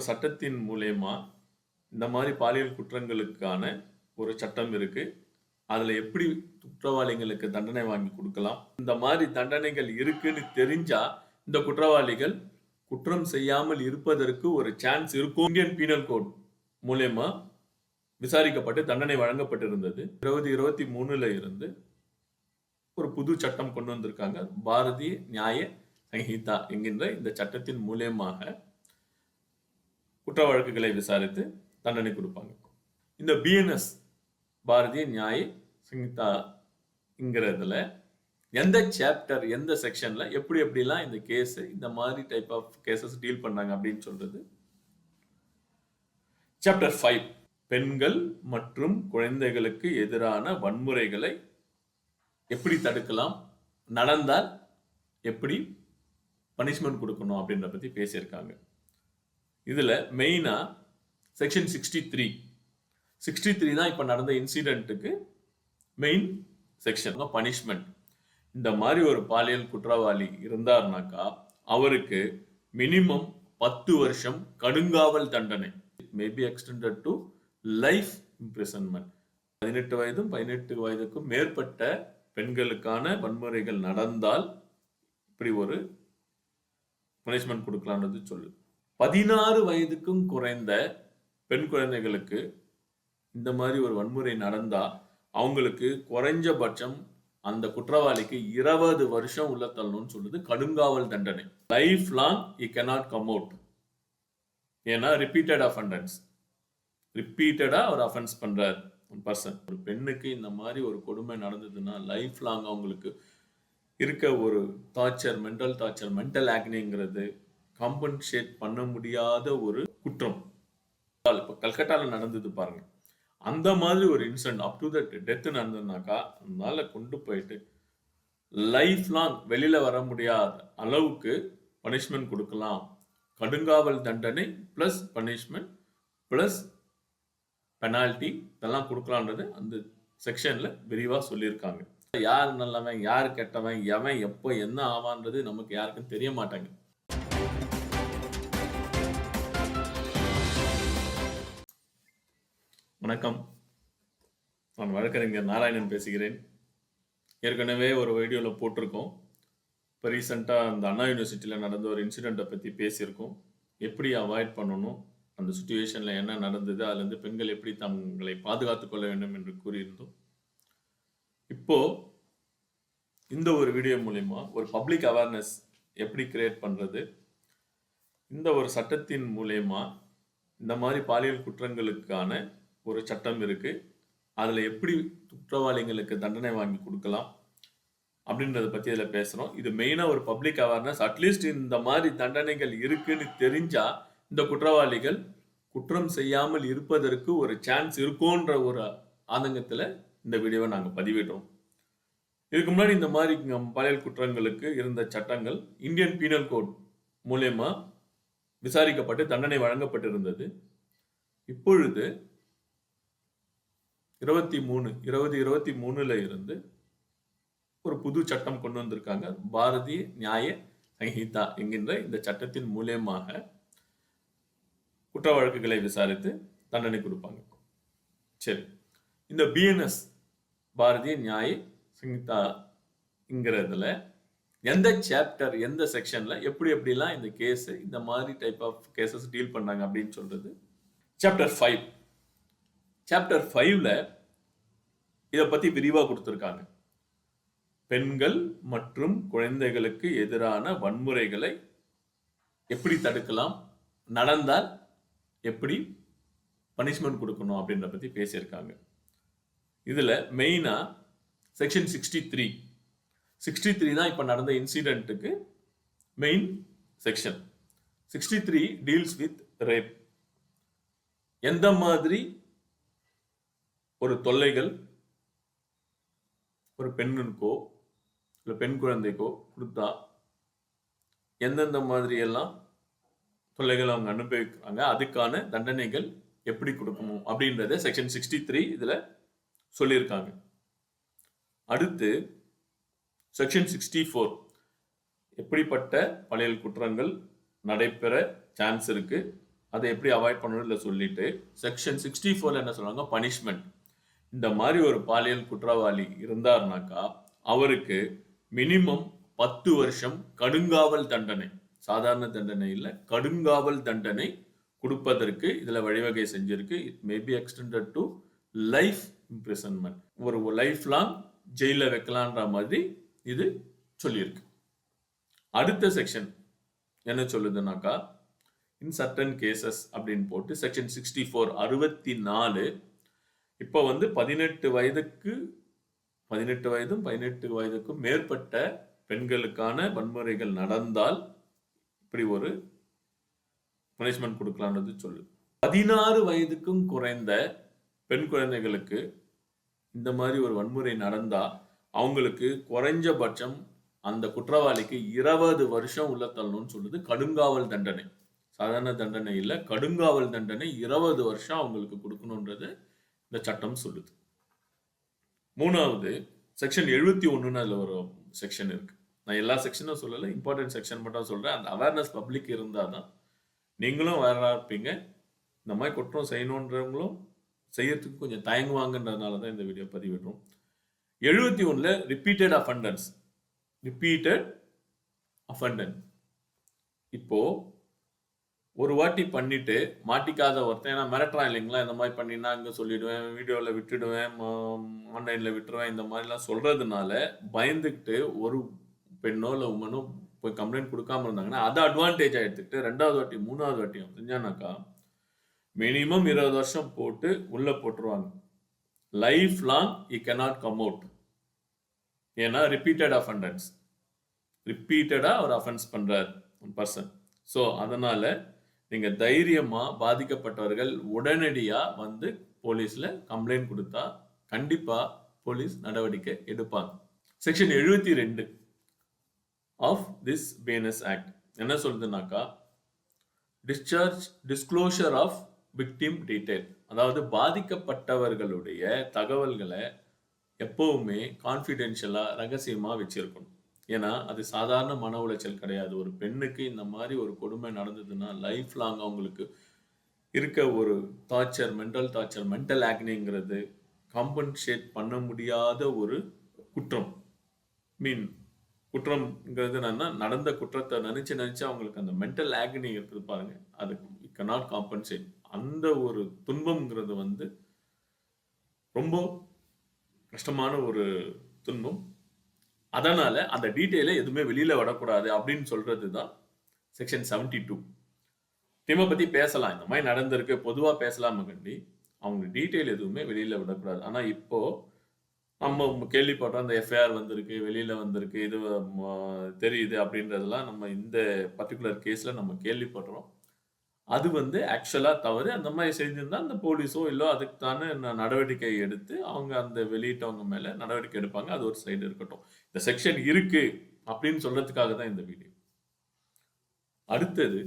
ஒரு சட்டத்தின் மூலயமா இந்த மாதிரி பாலியல் குற்றங்களுக்கான ஒரு சட்டம் இருக்கு. அதுல எப்படி குற்றவாளிகளுக்கு தண்டனை வாங்கி கொடுக்கலாம், இந்த மாதிரி தண்டனைகள் இருக்குன்னு தெரிஞ்சா இந்த குற்றவாளிகள் குற்றம் செய்யாமல் இருப்பதற்கு ஒரு சான்ஸ் இருக்கும். இந்தியன் பீனல் கோட் மூலயமா விசாரிக்கப்பட்டு தண்டனை வழங்கப்பட்டிருந்தது. 2023 இருந்து ஒரு புது சட்டம் கொண்டு வந்திருக்காங்க. பாரதிய நியாய சங்கீதா என்கின்ற இந்த சட்டத்தின் மூலயமாக குற்ற வழக்குகளை விசாரித்து தண்டனை கொடுப்பாங்க. இந்த பிஎன்எஸ் பாரதிய நியாய சங்கீதாங்கிறதுல எந்த சாப்டர் எந்த செக்ஷன்ல எப்படி எப்படிலாம் இந்த கேஸ் இந்த மாதிரி டைப் ஆஃப் கேசஸ் டீல் பண்ணாங்க அப்படின்னு சொல்றது. சாப்டர் 5 பெண்கள் மற்றும் குழந்தைகளுக்கு எதிரான வன்முறைகளை எப்படி தடுக்கலாம், நடந்தால் எப்படி பனிஷ்மெண்ட் கொடுக்கணும் அப்படின்ற பத்தி பேசியிருக்காங்க. இதுல மெயினா செக்ஷன் 63 தான் இப்ப நடந்த இன்சிடென்ட்டுக்கு மெயின் செக்ஷன் பனிஷ்மெண்ட். இந்த மாதிரி ஒரு பாலியல் குற்றவாளி இருந்தார்னாக்கா அவருக்கு மினிமம் 10 வருஷம் கடுங்காவல் தண்டனை, maybe extended to life imprisonment. 18 வயதுக்கும் மேற்பட்ட பெண்களுக்கான வன்முறைகள் நடந்தால் இப்படி ஒரு பனிஷ்மெண்ட் கொடுக்கலாம்ன்றது சொல்லு. 16 வயதுக்கும் குறைந்த பெண் குழந்தைகளுக்கு இந்த மாதிரி ஒரு வன்முறை நடந்தா அவங்களுக்கு குறைஞ்சபட்சம் அந்த குற்றவாளிக்கு 20 வருஷம் உள்ள தள்ளணும்னு சொல்லுது கடுங்காவல் தண்டனை. Life long you cannot come out. ஏன்னா ரிப்பீட்டடா ஒரு அஃபென்ஸ் பண்றார் பர்சன். ஒரு பெண்ணுக்கு இந்த மாதிரி ஒரு கொடுமை நடந்ததுன்னா லைஃப் லாங் அவங்களுக்கு இருக்க ஒரு டார்ச்சர், மென்டல் ஆக்னிங்கிறது காம்பன்சேட் பண்ண முடியாத ஒரு குற்றம். இப்ப கல்கட்டால நடந்தது பாருங்க, அந்த மாதிரி ஒரு incident up to that death நடந்ததுனாக்கா அதனால கொண்டு போயிட்டு லைஃப் லாங் வெளியில வர முடியாத அளவுக்கு பனிஷ்மெண்ட் கொடுக்கலாம். கடுங்காவல் தண்டனை பிளஸ் பனிஷ்மெண்ட் பிளஸ் பெனால்டி இதெல்லாம் கொடுக்கலான்றது அந்த செக்ஷன்ல விரிவா சொல்லியிருக்காங்க. யார் நல்லவன் யார் கெட்டவன் எவன் எப்போ என்ன ஆவான்றது நமக்கு யாருக்கும் தெரிய மாட்டாங்க. வணக்கம், நான் வழக்கறிஞர் நாராயணன் பேசுகிறேன். ஏற்கனவே ஒரு வீடியோவில் போட்டிருக்கோம். இப்போ ரீசெண்டாக அந்த அண்ணா யூனிவர்சிட்டியில் நடந்த ஒரு இன்சிடெண்ட்டை பற்றி பேசியிருக்கோம். எப்படி அவாய்ட் பண்ணணும், அந்த சுச்சுவேஷனில் என்ன நடந்தது, அதுலேருந்து பெண்கள் எப்படி தங்களை பாதுகாத்து கொள்ள வேண்டும் என்று கூறியிருந்தோம். இப்போ இந்த ஒரு வீடியோ மூலமா ஒரு பப்ளிக் அவேர்னஸ் எப்படி கிரியேட் பண்ணுறது, இந்த ஒரு சட்டத்தின் மூலமா இந்த மாதிரி பாலியல் குற்றங்களுக்கான ஒரு சட்டம் இருக்கு, அதில் எப்படி குற்றவாளிகளுக்கு தண்டனை வாங்கி கொடுக்கலாம் அப்படின்றத பற்றி அதில் பேசுகிறோம். இது மெயினாக ஒரு பப்ளிக் அவேர்னஸ். அட்லீஸ்ட் இந்த மாதிரி தண்டனைகள் இருக்குன்னு தெரிஞ்சா இந்த குற்றவாளிகள் குற்றம் செய்யாமல் இருப்பதற்கு ஒரு சான்ஸ் இருக்கும்ன்ற ஒரு ஆதங்கத்தில் இந்த வீடியோவை நாங்கள் பதிவிடுறோம். இதுக்கு முன்னாடி இந்த மாதிரி பாலியல் குற்றங்களுக்கு இருந்த சட்டங்கள் இந்தியன் பீனல் கோட் மூலமா விசாரிக்கப்பட்டு தண்டனை வழங்கப்பட்டிருந்தது. இப்பொழுது 2023 இருந்து ஒரு புது சட்டம் கொண்டு வந்திருக்காங்க. பாரதிய நியாய சங்கீதா என்கின்ற இந்த சட்டத்தின் மூலமாக குற்ற வழக்குகளை விசாரித்து தண்டனை கொடுப்பாங்க. சரி, இந்த பிஎன்எஸ் பாரதிய நியாய சங்கீதாங்கிறதுல எந்த சாப்டர் எந்த செக்ஷன்ல எப்படி எப்படிலாம் இந்த கேஸ் இந்த மாதிரி டைப் ஆஃப் கேசஸ் டீல் பண்ணாங்க அப்படின்னு சொல்றது. சாப்டர் 5ல இதை பத்தி விரிவா கொடுத்திருக்காங்க. பெண்கள் மற்றும் குழந்தைகளுக்கு எதிரான வன்முறைகளை எப்படி தடுக்கலாம், நடந்தால் எப்படி பனிஷ்மெண்ட் கொடுக்கணும் அப்படின்ற பத்தி பேசியிருக்காங்க. இதுல மெயினா செக்ஷன் 63 தான் இப்ப நடந்த இன்சிடென்ட்டுக்கு main section. 63 deals with rape. எந்த மாதிரி ஒரு தொல்லைகள் ஒரு பெண்ணுக்கோ இல்லை பெண் குழந்தைக்கோ கொடுத்தா எந்தெந்த மாதிரி எல்லாம் தொல்லைகள் அவங்க அனுபவிக்கிறாங்க, அதுக்கான தண்டனைகள் எப்படி கொடுக்கணும் அப்படின்றத செக்ஷன் 63 இதுல சொல்லியிருக்காங்க. அடுத்து செக்ஷன் 64 எப்படிப்பட்ட பாலியல் குற்றங்கள் நடைபெற சான்ஸ் இருக்கு, அதை எப்படி அவாய்ட் பண்ணணும்ல சொல்லிட்டு செக்ஷன் 64 என்ன சொல்றாங்க, பனிஷ்மெண்ட். இந்த மாதிரி ஒரு பாலியல் குற்றவாளி இருந்தார்னாக்கா அவருக்கு மினிமம் 10 வருஷம் கடுங்காவல் தண்டனை, சாதாரண தண்டனை இல்லை, கடுங்காவல் தண்டனை கொடுப்பதற்கு இதுல வழிவகை செஞ்சிருக்கு. It may be extended to life imprisonment, ஒரு லைஃப் லாங் ஜெயில வைக்கலான்ற மாதிரி இது சொல்லியிருக்கு. அடுத்த செக்ஷன் என்ன சொல்லுதுனாக்கா, இன் சர்டன் கேசஸ் அப்படின்னு போட்டு செக்ஷன் 64 64 இப்போ வந்து 18 வயதுக்கும் மேற்பட்ட பெண்களுக்கான வன்முறைகள் நடந்தால் இப்படி ஒரு பனிஷ்மெண்ட் கொடுக்கலான்றது சொல்லுது. 16 வயதுக்கும் குறைந்த பெண் குழந்தைகளுக்கு இந்த மாதிரி ஒரு வன்முறை நடந்தா அவங்களுக்கு குறைஞ்சபட்சம் அந்த குற்றவாளிக்கு 20 வருஷம் உள்ள தள்ளணும்னு சொல்லுது. கடுங்காவல் தண்டனை, சாதாரண தண்டனை இல்லை, கடுங்காவல் தண்டனை 20 வருஷம் அவங்களுக்கு கொடுக்கணுன்றது இந்த சட்டம் சொல்லுது. மூணாவது செக்ஷன் 71 அதுல ஒரு செக்ஷன் இருக்கு. நான் எல்லா செக்ஷனும் சொல்லலை, இம்பார்ட்டன்ட் செக்ஷன் மட்டும் சொல்றேன். அந்த அவேர்னஸ் பப்ளிக் இருந்தாதான் நீங்களும் அவேராக இருப்பீங்க. இந்த மாதிரி குற்றம் செய்யணுன்றவங்களும் செய்யறதுக்கு கொஞ்சம் தயங்குவாங்கன்றதுனால தான் இந்த வீடியோ பதிவிடுறோம். 71ல ரிப்பீட்டட் அஃபண்டன்ஸ். இப்போ ஒரு வாட்டி பண்ணிட்டு மாட்டிக்காத ஒருத்தன், ஏன்னா மிரட்டுறான் இல்லைங்களா, இந்த மாதிரி பண்ணினா இங்கே சொல்லிடுவேன், வீடியோவில் விட்டுடுவேன், ஆன்லைனில் விட்டுருவேன், இந்த மாதிரிலாம் சொல்றதுனால பயந்துக்கிட்டு ஒரு பெண்ணோ இல்லை உமனோ போய் கம்ப்ளைண்ட் கொடுக்காம இருந்தாங்கன்னா அதை அட்வான்டேஜாக எடுத்துக்கிட்டு 2வது வாட்டி 3வது வாட்டியும் செஞ்சானாக்கா மினிமம் 20 வருஷம் போட்டு உள்ள போட்டுருவாங்க. Life long you cannot come out. ஏன்னா ரிப்பீட்டடாக அவர் அஃபென்ஸ் பண்றார் பர்சன். ஸோ அதனால நீங்க தைரியமா பாதிக்கப்பட்டவர்கள் உடனடியா வந்து போலீஸ்ல கம்ப்ளைண்ட் கொடுத்தா கண்டிப்பா போலீஸ் நடவடிக்கை எடுப்பாங்க. செக்ஷன் 72 ஆஃப் திஸ் பேனஸ் ஆக்ட் என்ன சொல்லுதுனாக்கா, டிஸ்க்ளோஷர் ஆஃப் விக்டிம் டீடைல், அதாவது பாதிக்கப்பட்டவர்களுடைய தகவல்களை எப்பவுமே கான்ஃபிடென்ஷியலா ரகசியமா வச்சிருக்கணும். ஏன்னா அது சாதாரண மன உளைச்சல் கிடையாது. ஒரு பெண்ணுக்கு இந்த மாதிரி ஒரு கொடுமை நடந்ததுன்னா லைஃப் லாங் அவங்களுக்கு இருக்க ஒரு டார்ச்சர், மென்டல் ஆக்னிங்கிறது காம்பன்சேட் பண்ண முடியாத ஒரு குற்றம். குற்றம்ங்கிறது என்னன்னா, நடந்த குற்றத்தை நினைச்சு அவங்களுக்கு அந்த மென்டல் ஆக்னி இருக்குது பாருங்க, அது cannot compensate. அந்த ஒரு துன்பம்ங்கிறது வந்து ரொம்ப கஷ்டமான ஒரு துன்பம். அதனால அந்த டீட்டெயிலை எதுவுமே வெளியில விடக்கூடாது அப்படின்னு சொல்றது தான் செக்ஷன் 72. டீமை பத்தி பேசலாம், இந்த மாதிரி நடந்திருக்கு பொதுவா பேசலாம் கண்டி, அவங்க டீட்டெயில் எதுவுமே வெளியில விடக்கூடாது. ஆனா இப்போ நம்ம கேள்விப்பட்டோம், அந்த எஃப்ஐஆர் வந்திருக்கு, வெளியில வந்திருக்கு, இது தெரியுது அப்படின்றதெல்லாம் நம்ம இந்த பர்டிகுலர் கேஸ்ல நம்ம கேள்விப்படுறோம். அது வந்து ஆக்சுவலா தவறு. அந்த மாதிரி செஞ்சிருந்தா அந்த போலீஸோ இல்லோ அதுக்கான நடவடிக்கை எடுத்து அவங்க அந்த வெளியிட்டவங்க மேல நடவடிக்கை எடுப்பாங்க. அது ஒரு சைடு இருக்கட்டும். இந்த செக்ஷன் இருக்கு அப்படின்னு சொல்றதுக்காக தான் இந்த வீடியோ. அடுத்தது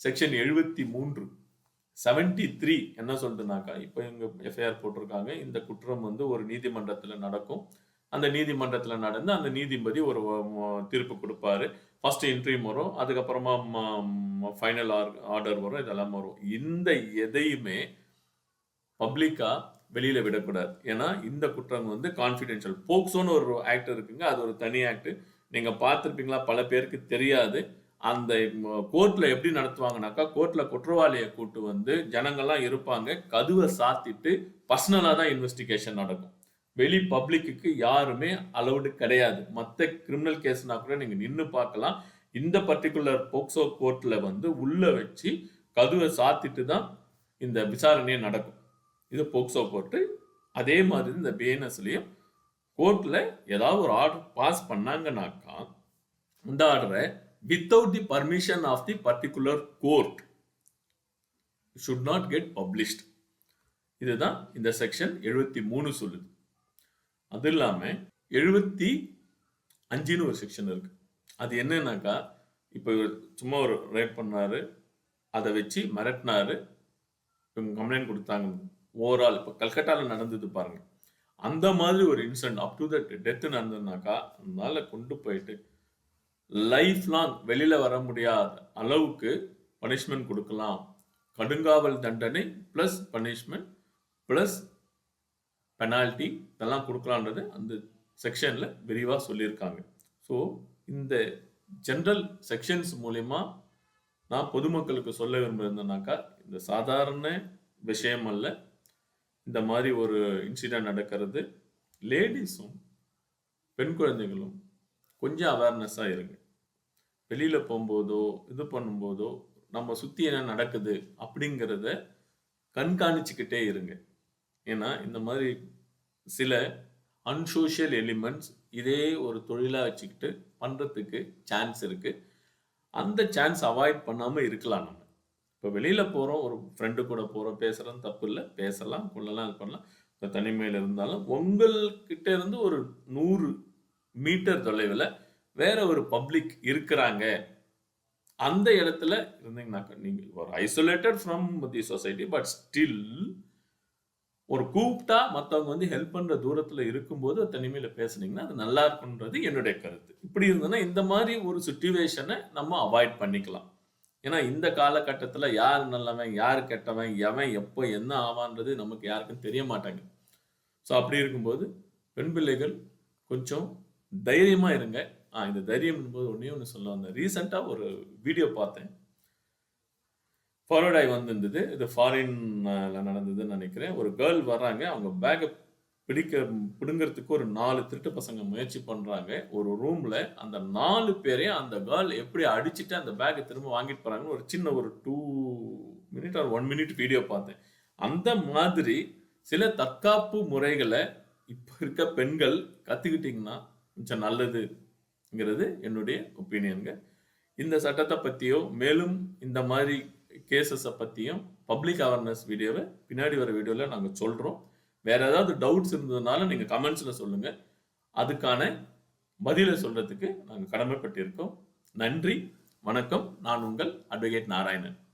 செக்ஷன் 73 என்ன சொல்றதுனாக்கா, இப்போ இவங்க எஃப்ஐஆர் போட்டிருக்காங்க, இந்த குற்றம் வந்து ஒரு நீதிமன்றத்துல நடக்கும். அந்த நீதிமன்றத்துல நடந்து அந்த நீதிபதி ஒரு தீர்ப்பு கொடுப்பாரு. ஃபர்ஸ்ட் இன்ட்ரீம் வரும், அதுக்கப்புறமா ஃபைனல் ஆர்டர் வரும், இதெல்லாம் வரும். இந்த எதையுமே பப்ளிக்கா வெளியில விடக்கூடாது. ஏன்னா இந்த குற்றம் வந்து கான்ஃபிடென்ஷியல். போக்சோன்னு ஒரு ஆக்ட் இருக்குங்க, அது ஒரு தனி ஆக்ட். நீங்க பார்த்துருப்பீங்களா, பல பேருக்கு தெரியாது. அந்த கோர்ட்ல எப்படி நடத்துவாங்கனாக்கா, கோர்ட்ல குற்றவாளியை கூட்டு வந்து ஜனங்கள்லாம் இருப்பாங்க, கதவை சாத்திட்டு பர்சனலா தான் இன்வெஸ்டிகேஷன் நடக்கும். வெளி பப்ளிக்கு யாருமே அலௌடு கிடையாது. மற்ற கிரிமினல் கேஸ்னா கூட நீங்க நின்று பார்க்கலாம். இந்த பர்டிகுலர் போக்சோ கோர்ட்ல வந்து உள்ள வச்சு கதவை சாத்திட்டு தான் இந்த விசாரணையே நடக்கும். இது போக்சோ கோர்ட்டு. அதே மாதிரி இந்த பிஎன்எஸ்லயும் கோர்ட்ல ஏதாவது ஒரு ஆர்டர் பாஸ் பண்ணாங்கனாக்கா இந்த ஆர்டரை without the permission of the particular court should not get published. இதுதான் இந்த செக்ஷன் 73 சொல்லுது. அது இல்லாம 75 ஒரு செக்ஷன் இருக்கு. அது என்னன்னாக்கா, இப்போ சும்மா ஒரு ரேப் பண்ணாரு, அதை வச்சு மிரட்டினாரு, இவங்க கம்ப்ளைண்ட் கொடுத்தாங்க. ஓவரால் இப்போ கல்கட்டால நடந்தது பாருங்க, அந்த மாதிரி ஒரு incident up to that death நடந்ததுனாக்கா அதனால கொண்டு போயிட்டு லைஃப் லாங் வெளியில வர முடியாத அளவுக்கு பனிஷ்மெண்ட் கொடுக்கலாம், கடுங்காவல் தண்டனை ப்ளஸ் பனிஷ்மெண்ட் ப்ளஸ் பெனால்ட்டி இதெல்லாம் கொடுக்கலான்றது அந்த செக்ஷனில் விரிவாக சொல்லியிருக்காங்க. ஸோ இந்த ஜென்ரல் செக்ஷன்ஸ் மூலிமா நான் பொதுமக்களுக்கு சொல்ல விரும்புகிறேன்னாக்கா, இந்த சாதாரண விஷயம் அல்ல. இந்த மாதிரி ஒரு இன்சிடென்ட் நடக்கிறது. லேடிஸும் பெண் குழந்தைகளும் கொஞ்சம் அவேர்னஸாக இருங்க. வெளியில் போகும்போதோ இது பண்ணும்போதோ நம்ம சுற்றி என்ன நடக்குது அப்படிங்கிறத கண்காணிச்சுக்கிட்டே இருங்க. ஏன்னா இந்த மாதிரி சில அன்சோஷியல் எலிமெண்ட்ஸ் இதே ஒரு தொழிலாக வச்சுக்கிட்டு பண்ணுறதுக்கு சான்ஸ் இருக்குது. அந்த சான்ஸ் அவாய்ட் பண்ணாமல் இருக்கலாம். நம்ம இப்போ வெளியில் போகிறோம், ஒரு ஃப்ரெண்டு கூட போகிறோம், பேசுகிறோம், தப்பு இல்லை, பேசலாம், கொள்ளலாம், இது பண்ணலாம். இப்போ தனிமையில் இருந்தாலும் உங்கள்கிட்ட இருந்து ஒரு 100 மீட்டர் தொலைவில் வேற ஒரு பப்ளிக் இருக்கிறாங்க. அந்த இடத்துல இருந்தீங்கன்னாக்கா நீங்கள் ஒரு isolated from the society, but still ஒரு கூப்பிட்டா மற்றவங்க வந்து ஹெல்ப் பண்ணுற தூரத்தில் இருக்கும்போது தனிமையில் பேசுனீங்கன்னா அது நல்லா இருக்குன்றது என்னுடைய கருத்து. இப்படி இருந்ததுன்னா இந்த மாதிரி ஒரு சுச்சுவேஷனை நம்ம அவாய்ட் பண்ணிக்கலாம். ஏன்னா இந்த காலகட்டத்தில் யார் நல்லவன் யார் கெட்டவன் எவன் எப்போ என்ன ஆவான்றது நமக்கு யாருக்கும் தெரிய மாட்டாங்க. ஸோ அப்படி இருக்கும்போது பெண் பிள்ளைகள் கொஞ்சம் தைரியமாக இருங்க. இந்த தைரியம் என்பது ஒன்று சொல்ல வந்தேன். ரீசெண்டாக ஒரு வீடியோ பார்த்தேன். ஃபார்வர்ட் ஆகி வந்திருந்தது. இது ஃபாரின்ல நடந்ததுன்னு நினைக்கிறேன். ஒரு கேர்ள் வர்றாங்க. அவங்க பேக்கை பிடுங்கிறதுக்கு ஒரு 4 திருட்டு பசங்க முயற்சி பண்ணுறாங்க. ஒரு ரூமில் அந்த 4 பேரையும் அந்த கேர்ள் எப்படி அடிச்சுட்டு அந்த பேக்கை திரும்ப வாங்கிட்டு போகிறாங்கன்னு ஒரு சின்ன ஒரு 2 மினிட் ஒரு 1 மினிட் வீடியோ பார்த்தேன். அந்த மாதிரி சில தற்காப்பு முறைகளை இப்போ இருக்க பெண்கள் கற்றுக்கிட்டிங்கன்னா கொஞ்சம் நல்லதுங்கிறது என்னுடைய ஒப்பீனியனுங்க. இந்த சட்டத்தை பற்றியோ மேலும் இந்த மாதிரி கேசஸை பற்றியும் பப்ளிக் அவேர்னஸ் வீடியோவை பின்னாடி வர வீடியோவில் நாங்கள் சொல்கிறோம். வேறு ஏதாவது டவுட்ஸ் இருந்ததுனால நீங்கள் கமெண்ட்ஸில் சொல்லுங்கள். அதுக்கான பதிலை சொல்கிறதுக்கு நாங்கள் கடமைப்பட்டிருக்கோம். நன்றி, வணக்கம். நான் உங்கள் அட்வொகேட் நாராயணன்.